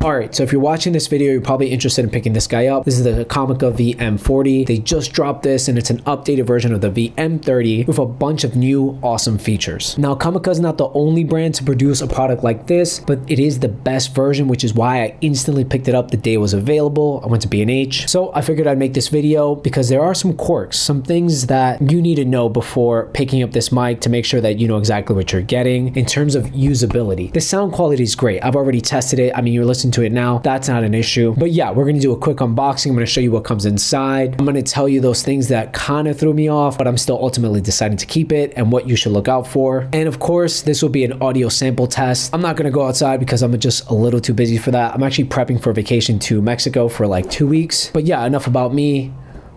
Alright, so if you're watching this video, you're probably interested in picking this guy up. This is the Comica VM40. They just dropped this and it's an updated version of the VM30 with a bunch of new awesome features. Now, Comica is not the only brand to produce a product like this, but it is the best version, which is why I instantly picked it up the day it was available. I went to B&H. So I figured I'd make this video because there are some quirks, some things that you need to know before picking up this mic to make sure that you know exactly what you're getting in terms of usability. The sound quality is great. I've already tested it. I mean, you're listening to it now, that's not an issue. But yeah, we're gonna do a quick unboxing. I'm gonna show you what comes inside. I'm gonna tell you those things that kind of threw me off, but I'm still ultimately deciding to keep it and what you should look out for. And of course, this will be an audio sample test. I'm not gonna go outside because I'm just a little too busy for that. I'm actually prepping for vacation to Mexico for like 2 weeks. But yeah, enough about me.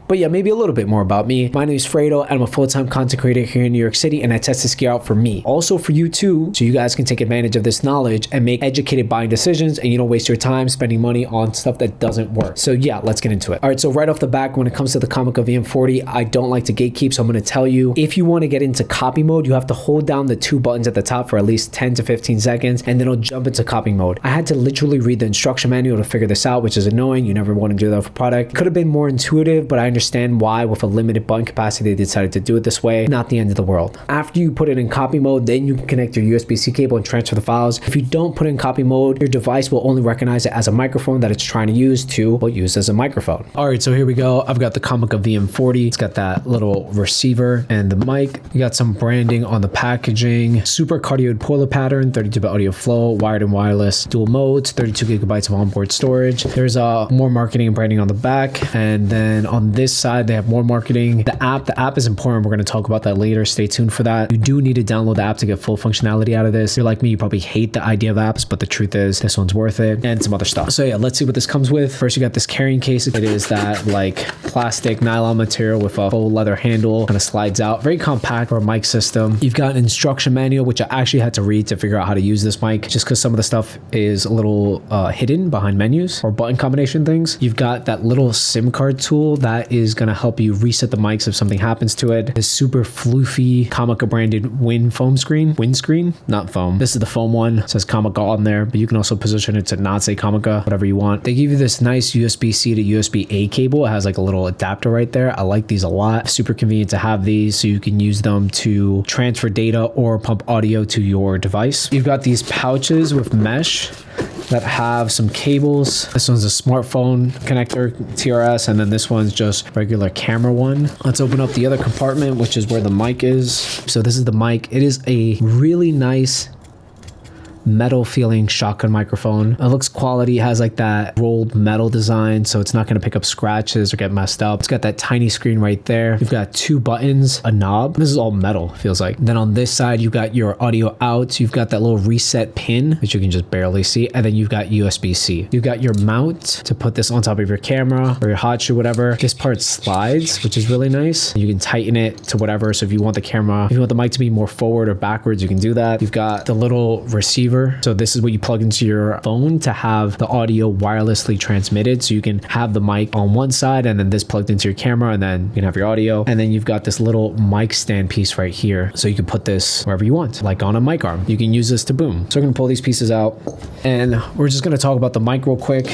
But yeah, maybe a little bit more about me. My name is Fredo, and I'm a full-time content creator here in New York City, and I test this gear out for me. Also for you too, so you guys can take advantage of this knowledge and make educated buying decisions, and you don't waste your time spending money on stuff that doesn't work. So yeah, let's get into it. All right, so right off the back, when it comes to the Comica VM40, I don't like to gatekeep, so I'm gonna tell you, if you wanna get into copy mode, you have to hold down the 2 buttons at the top for at least 10 to 15 seconds, and then it'll jump into copy mode. I had to literally read the instruction manual to figure this out, which is annoying. You never wanna do that for a product. Could have been more intuitive, but I understand why with a limited button capacity they decided to do it this way. Not the end of the world. After you put it in copy mode, then you can connect your USB-C cable and transfer the files. If you don't put it in copy mode, your device will only recognize it as a microphone that it's trying to use to use as a microphone. All right, so here we go. I've got the Comica VM40. It's got that little receiver and the mic. You got some branding on the packaging. Supercardiod boiler pattern, 32-bit audio flow, wired and wireless, dual modes, 32 gigabytes of onboard storage. There's more marketing and branding on the back, and then on this side they have more marketing. The app is important. We're going to talk about that later. Stay tuned for that. You do need to download the app to get full functionality out of this. If you're like me, you probably hate the idea of apps, but the truth is this one's worth it, and some other stuff. So yeah, let's see what this comes with. First, you got this carrying case. It is that like plastic nylon material with a full leather handle, kind of slides out. Very compact for a mic system. You've got an instruction manual, which I actually had to read to figure out how to use this mic, just because some of the stuff is a little hidden behind menus or button combination things. You've got that little SIM card tool that is going to help you reset the mics if something happens to it. This super floofy Comica branded windscreen, not foam. This is the foam one. It says Comica on there, but you can also position it to not say Comica, whatever you want. They give you this nice USB-C to USB-A cable. It has like a little adapter right there. I like these a lot. Super convenient to have these so you can use them to transfer data or pump audio to your device. You've got these pouches with mesh that have some cables. This one's a smartphone connector, TRRS, and then this one's just regular camera one. Let's open up the other compartment, which is where the mic is. So this is the mic. It is a really nice metal feeling shotgun microphone. It looks quality. It has like that rolled metal design, so it's not going to pick up scratches or get messed up. It's got that tiny screen right there. You've got 2 buttons, a knob. This is all metal, feels like. Then on this side, you've got your audio out. You've got that little reset pin, which you can just barely see. And then you've got USB-C. You've got your mount to put this on top of your camera or your hot shoe, whatever. This part slides, which is really nice. You can tighten it to whatever. So if you want the mic to be more forward or backwards, you can do that. You've got the little receiver. So this is what you plug into your phone to have the audio wirelessly transmitted. So you can have the mic on one side and then this plugged into your camera, and then you can have your audio. And then you've got this little mic stand piece right here. So you can put this wherever you want, like on a mic arm. You can use this to boom. So we're gonna pull these pieces out and we're just gonna talk about the mic real quick.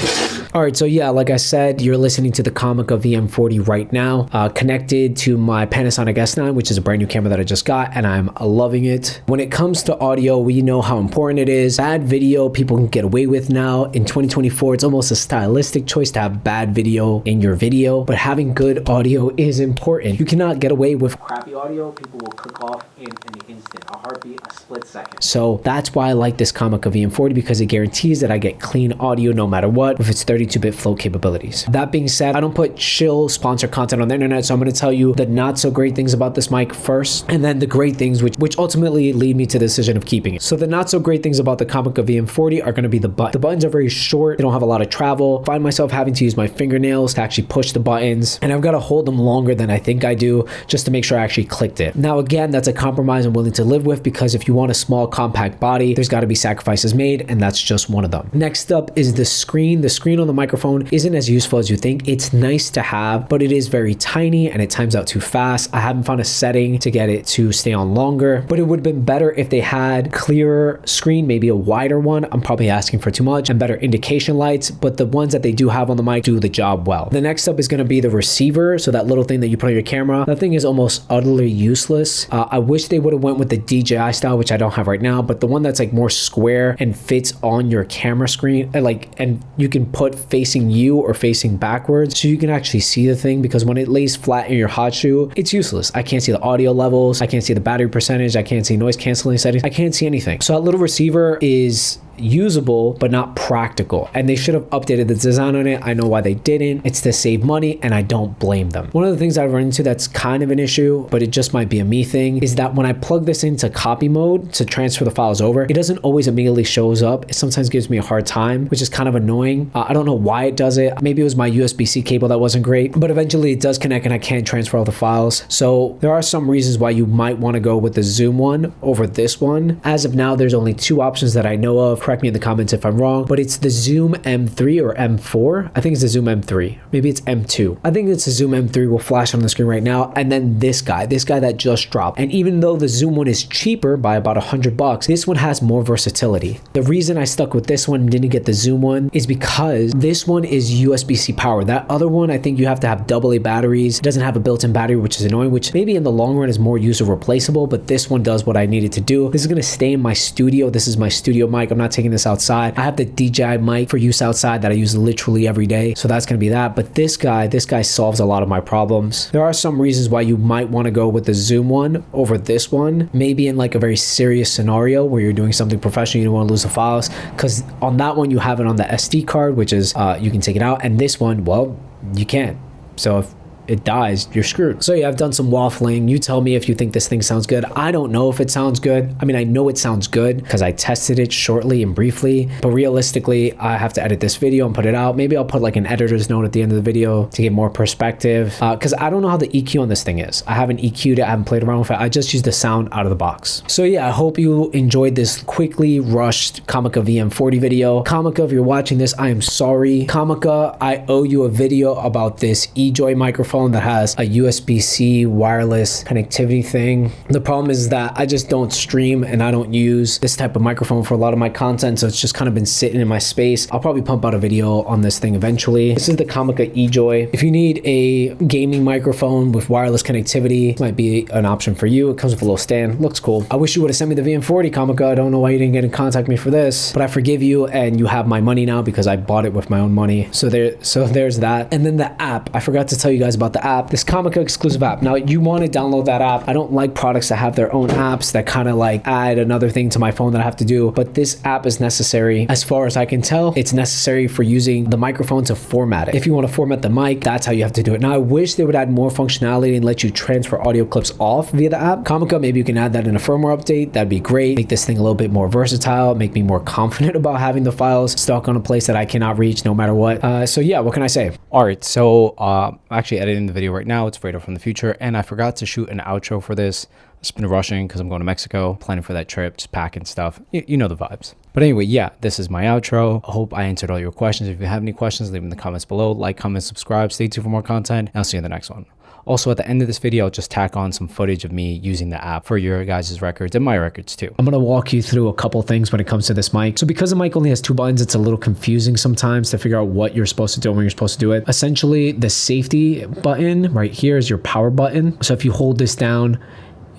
All right, so yeah, like I said, you're listening to the Comica VM40 right now, connected to my Panasonic S9, which is a brand new camera that I just got, and I'm loving it. When it comes to audio, we know how important it is. Bad video, people can get away with now. In 2024, it's almost a stylistic choice to have bad video in your video, but having good audio is important. You cannot get away with crappy audio. People will cook off in an instant, a heartbeat, a split second. So that's why I like this Comica VM40, because it guarantees that I get clean audio no matter what, with its 32-bit flow capabilities. That being said, I don't put chill sponsored content on the internet, so I'm going to tell you the not so great things about this mic first, and then the great things which ultimately lead me to the decision of keeping it. So the not so great things about the Comica VM40 are going to be the buttons. The buttons are very short. They don't have a lot of travel. I find myself having to use my fingernails to actually push the buttons, and I've got to hold them longer than I think I do just to make sure I actually clicked it. Now again, that's a compromise I'm willing to live with, because if you want a small compact body, there's got to be sacrifices made, and that's just one of them. Next up is the screen. The screen on the microphone isn't as useful as you think. It's nice to have, but it is very tiny and it times out too fast. I haven't found a setting to get it to stay on longer, but it would have been better if they had clearer screen maybe a wider one, I'm probably asking for too much, and better indication lights, but the ones that they do have on the mic do the job well. The next up is going to be the receiver. So that little thing that you put on your camera, that thing is almost utterly useless. I wish they would have went with the DJI style, which I don't have right now, but the one that's like more square and fits on your camera screen, and you can put facing you or facing backwards so you can actually see the thing, because when it lays flat in your hot shoe, it's useless. I can't see the audio levels, I can't see the battery percentage, I can't see noise canceling settings, I can't see anything. So that little receiver is usable but not practical, and they should have updated the design on it. I know why they didn't. It's to save money, and I don't blame them. One of the things I've run into that's kind of an issue, but it just might be a me thing, is that when I plug this into copy mode to transfer the files over, it doesn't always immediately shows up. It sometimes gives me a hard time, which is kind of annoying. I don't know why it does it. Maybe it was my USB-C cable that wasn't great, but eventually it does connect and I can transfer all the files. So there are some reasons why you might want to go with the Zoom one over this one. As of now, there's only two options that I know of. Correct me in the comments if I'm wrong, but it's the Zoom M3 or M4. I think it's the Zoom M3. Maybe it's M2. I think it's the Zoom M3 will flash on the screen right now. And then this guy that just dropped. And even though the Zoom one is cheaper by about $100, this one has more versatility. The reason I stuck with this one and didn't get the Zoom one is because this one is USB-C power. That other one, I think you have to have AA batteries. It doesn't have a built-in battery, which is annoying, which maybe in the long run is more user replaceable, but this one does what I needed to do. This is going to stay in my studio. This is my studio mic. I'm not taking this outside. I have the DJI mic for use outside that I use literally every day. So that's going to be that. But this guy solves a lot of my problems. There are some reasons why you might want to go with the Zoom one over this one. Maybe in like a very serious scenario where you're doing something professional, you don't want to lose the files. Because on that one, you have it on the SD card, which is you can take it out. And this one, well, you can't. So if it dies, you're screwed. So yeah, I've done some waffling. You tell me if you think this thing sounds good. I don't know if it sounds good. I mean, I know it sounds good because I tested it shortly and briefly, but realistically, I have to edit this video and put it out. Maybe I'll put like an editor's note at the end of the video to get more perspective, because I don't know how the EQ on this thing is. I haven't EQ'd it, I haven't played around with it. I just used the sound out of the box. So yeah, I hope you enjoyed this quickly rushed Comica VM40 video. Comica, if you're watching this, I am sorry. Comica, I owe you a video about this eJoy microphone that has a USB-C wireless connectivity thing. The problem is that I just don't stream and I don't use this type of microphone for a lot of my content, so it's just kind of been sitting in my space. I'll probably pump out a video on this thing eventually. This is the Comica eJoy. If you need a gaming microphone with wireless connectivity, it might be an option for you. It comes with a little stand. Looks cool. I wish you would have sent me the VM40, Comica. I don't know why you didn't get in contact with me for this, but I forgive you and you have my money now because I bought it with my own money. So there's that. And then the app. I forgot to tell you guys about the app, this Comica exclusive app. Now you want to download that app. I don't like products that have their own apps that kind of like add another thing to my phone that I have to do, but this app is necessary. As far as I can tell, it's necessary for using the microphone to format it. If you want to format the mic, that's how you have to do it. Now I wish they would add more functionality and let you transfer audio clips off via the app. Comica, maybe you can add that in a firmware update. That'd be great. Make this thing a little bit more versatile, make me more confident about having the files stuck on a place that I cannot reach no matter what. So yeah, what can I say? All right, so I'm actually editing the video right now. It's Fredo from the future, and I forgot to shoot an outro for this. I've just been rushing because I'm going to Mexico, planning for that trip, just packing stuff. You know the vibes. But anyway, yeah, this is my outro. I hope I answered all your questions. If you have any questions, leave them in the comments below. Like, comment, subscribe. Stay tuned for more content, and I'll see you in the next one. Also, at the end of this video, I'll just tack on some footage of me using the app for your guys' records and my records too. I'm going to walk you through a couple things when it comes to this mic. So because the mic only has two buttons, it's a little confusing sometimes to figure out what you're supposed to do and when you're supposed to do it. Essentially, the safety button right here is your power button. So if you hold this down,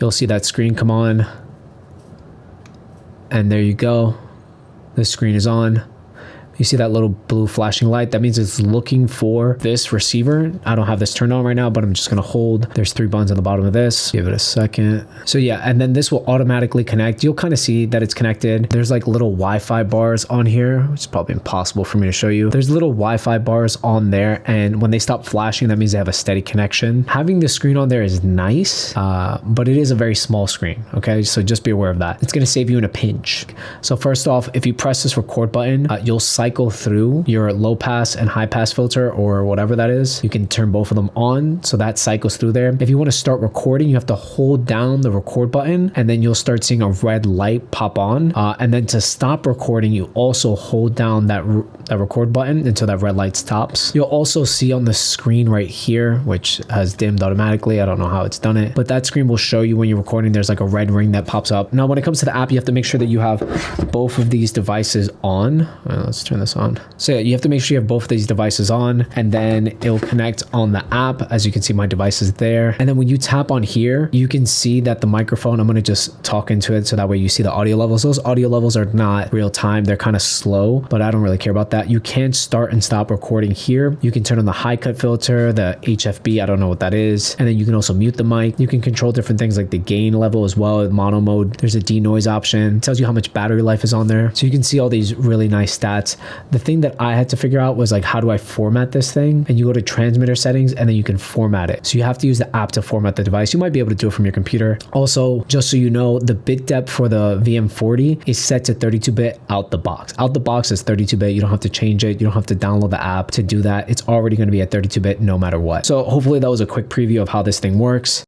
you'll see that screen come on. And there you go. The screen is on. You see that little blue flashing light? That means it's looking for this receiver. I don't have this turned on right now, but I'm just gonna hold. There's three buttons on the bottom of this. Give it a second. So yeah, and then this will automatically connect. You'll kind of see that it's connected. There's like little Wi-Fi bars on here, which is probably impossible for me to show you. There's little Wi-Fi bars on there, and when they stop flashing, that means they have a steady connection. Having the screen on there is nice, but it is a very small screen, okay? So just be aware of that. It's gonna save you in a pinch. So first off, if you press this record button, you'll cycle cycle through your low pass and high pass filter or whatever that is. You can turn both of them on so that cycles through there. If you want to start recording, you have to hold down the record button and then you'll start seeing a red light pop on. And then to stop recording, you also hold down that record button until that red light stops. You'll also see on the screen right here, which has dimmed automatically. I don't know how it's done it, but that screen will show you when you're recording, there's like a red ring that pops up. Now, when it comes to the app, you have to make sure that you have both of these devices on. Let's turn this on. So yeah, you have to make sure you have both of these devices on, and then it'll connect on the app. As you can see, my device is there. And then when you tap on here, you can see that the microphone, I'm going to just talk into it so that way you see the audio levels. Those audio levels are not real time. They're kind of slow, but I don't really care about that. You can start and stop recording here. You can turn on the high cut filter, the HFB, I don't know what that is. And then you can also mute the mic. You can control different things like the gain level as well. Mono mode, there's a denoise option. It tells you how much battery life is on there. So you can see all these really nice stats. The thing that I had to figure out was like, how do I format this thing? And you go to transmitter settings and then you can format it. So you have to use the app to format the device. You might be able to do it from your computer. Also, just so you know, the bit depth for the VM40 is set to 32-bit out the box. Out the box is 32-bit. You don't have to change it. You don't have to download the app to do that. It's already going to be at 32-bit no matter what. So hopefully that was a quick preview of how this thing works.